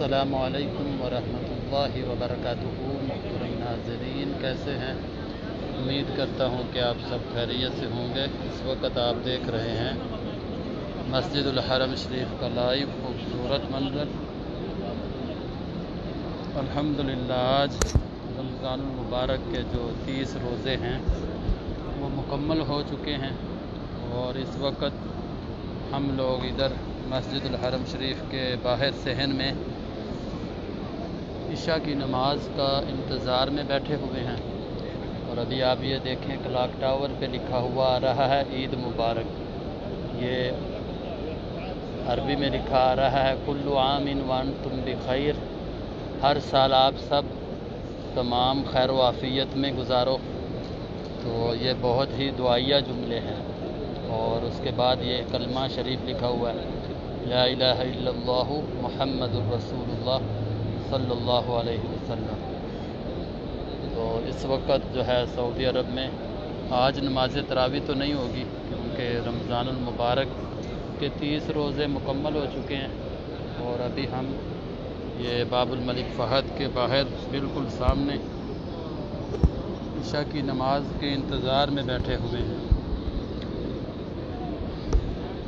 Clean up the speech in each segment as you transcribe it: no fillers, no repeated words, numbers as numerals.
अस्सलामु अलैकुम वरहमतुल्लाहि वबरकातुहू। मुहतरम नाज़रीन, कैसे हैं? उम्मीद करता हूँ कि आप सब खैरियत से होंगे। इस वक्त आप देख रहे हैं मस्जिदुल हरम शरीफ का लाइव खूबसूरत मंजर। अल्हम्दुलिल्लाह आज रमज़ानुल मुबारक के जो 30 रोज़े हैं वो मुकम्मल हो चुके हैं और इस वक्त हम लोग इधर मस्जिदुल हरम शरीफ के बाहर सहन में इशा की नमाज का इंतज़ार में बैठे हुए हैं। और अभी आप ये देखें, क्लॉक टावर पे लिखा हुआ आ रहा है ईद मुबारक। ये अरबी में लिखा आ रहा है कुल्लु आमिन व अंतुम बिखैर, हर साल आप सब तमाम खैर व आफ़ियत में गुजारो। तो ये बहुत ही दुआया जुमले हैं। और उसके बाद ये कलमा शरीफ लिखा हुआ है ला इलाहा इल्लल्लाहु मुहम्मदुर रसूलुल्लाह सल्लल्लाहु अलैहि वसल्लम। तो इस वक्त जो है सऊदी अरब में आज नमाज तरावी तो नहीं होगी क्योंकि रमज़ानुल मुबारक के 30 रोज़े मुकम्मल हो चुके हैं। और अभी हम ये बाबुल मलिक फ़हद के बाहर बिल्कुल सामने इशा की नमाज के इंतज़ार में बैठे हुए हैं।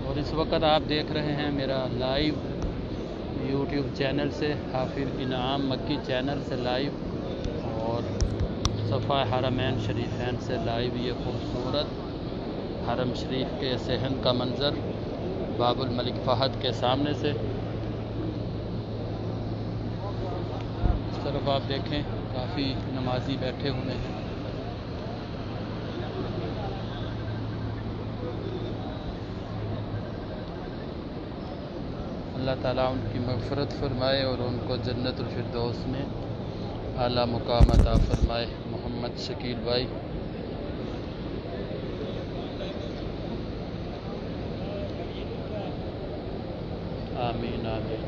और इस वक्त आप देख रहे हैं मेरा लाइव यूट्यूब चैनल से, हाफिज़ इनाम मक्की चैनल से लाइव और सफ़ा हरमैन शरीफैन से लाइव ये खूबसूरत हरम शरीफ के सहन का मंज़र बाबुल मलिक फ़हद के सामने से। इस तरफ आप देखें काफ़ी नमाजी बैठे हुए हैं। अल्लाह ताला उनकी मग़फ़िरत फ़रमाए और उनको जन्नतुल फ़िरदौस में आला मुक़ाम अता फ़रमाए। मोहम्मद शकील भाई, आमीन आमीन।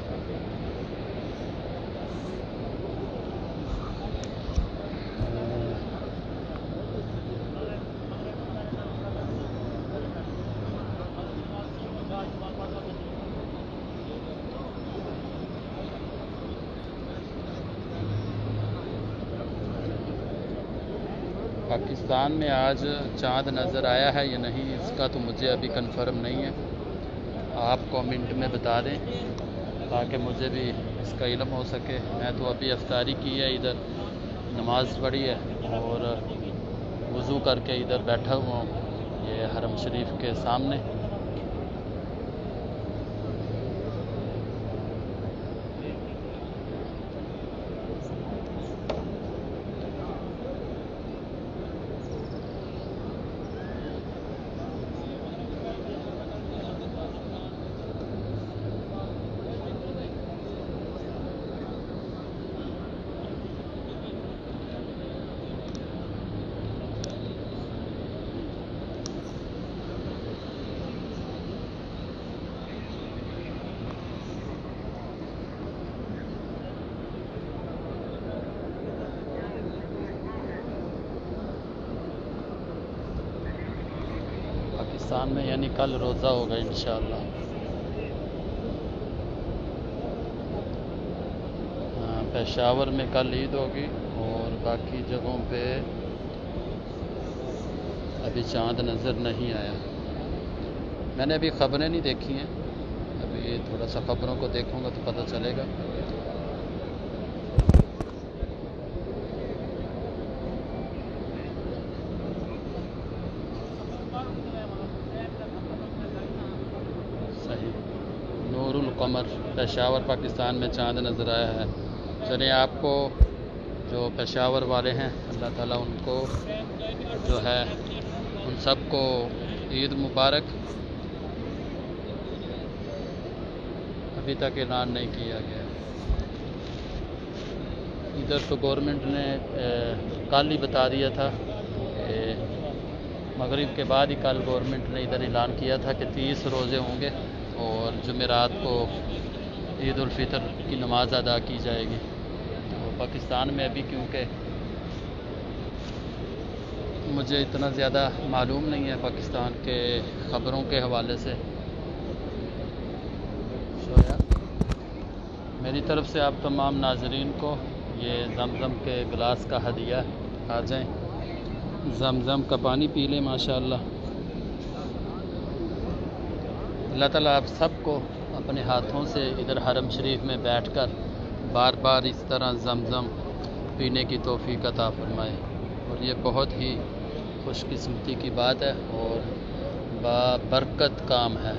पाकिस्तान में आज चाँद नज़र आया है या नहीं इसका तो मुझे अभी कंफर्म नहीं है। आप कमेंट में बता दें ताकि मुझे भी इसका इल्म हो सके। मैं तो अभी अफ्तारी की है, इधर नमाज़ पढ़ी है और वज़ू करके इधर बैठा हुआ हूँ ये हरम शरीफ के सामने। पाकिस्तान में यानी कल रोज़ा होगा इंशाअल्लाह। पेशावर में कल ईद होगी और बाकी जगहों पे अभी चाँद नज़र नहीं आया। मैंने अभी ख़बरें नहीं देखी हैं, अभी थोड़ा सा ख़बरों को देखूँगा तो पता चलेगा। नूरुल कमर पेशावर पाकिस्तान में चाँद नज़र आया है। चलिए आपको जो पेशावर वाले हैं अल्लाह ताला उनको जो है उन सबको ईद मुबारक। अभी तक ऐलान नहीं किया गया। इधर तो गवर्नमेंट ने कल ही बता दिया था, मगरिब के बाद ही कल गवर्नमेंट ने इधर ऐलान किया था कि 30 रोज़े होंगे और जुमेरात को ईद उल फितर की नमाज अदा की जाएगी। तो पाकिस्तान में अभी क्योंकि मुझे इतना ज़्यादा मालूम नहीं है पाकिस्तान के ख़बरों के हवाले से, میری طرف سے آپ تمام ناظرین کو یہ زمزم کے گلاس کا ہدیہ. آ جائیں زمزم کا پانی پی لیں. ماشاءاللہ اللہ تعالیٰ آپ سب کو اپنے ہاتھوں سے ادھر حرم شریف میں بیٹھ کر بار بار اس طرح زمزم پینے کی توفیق عطا فرمائے. اور یہ بہت ہی خوش قسمتی کی بات ہے اور بابرکت کام ہے.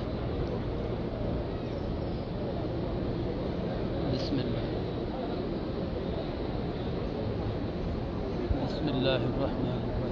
بسم اللہ الرحمن الرحیم.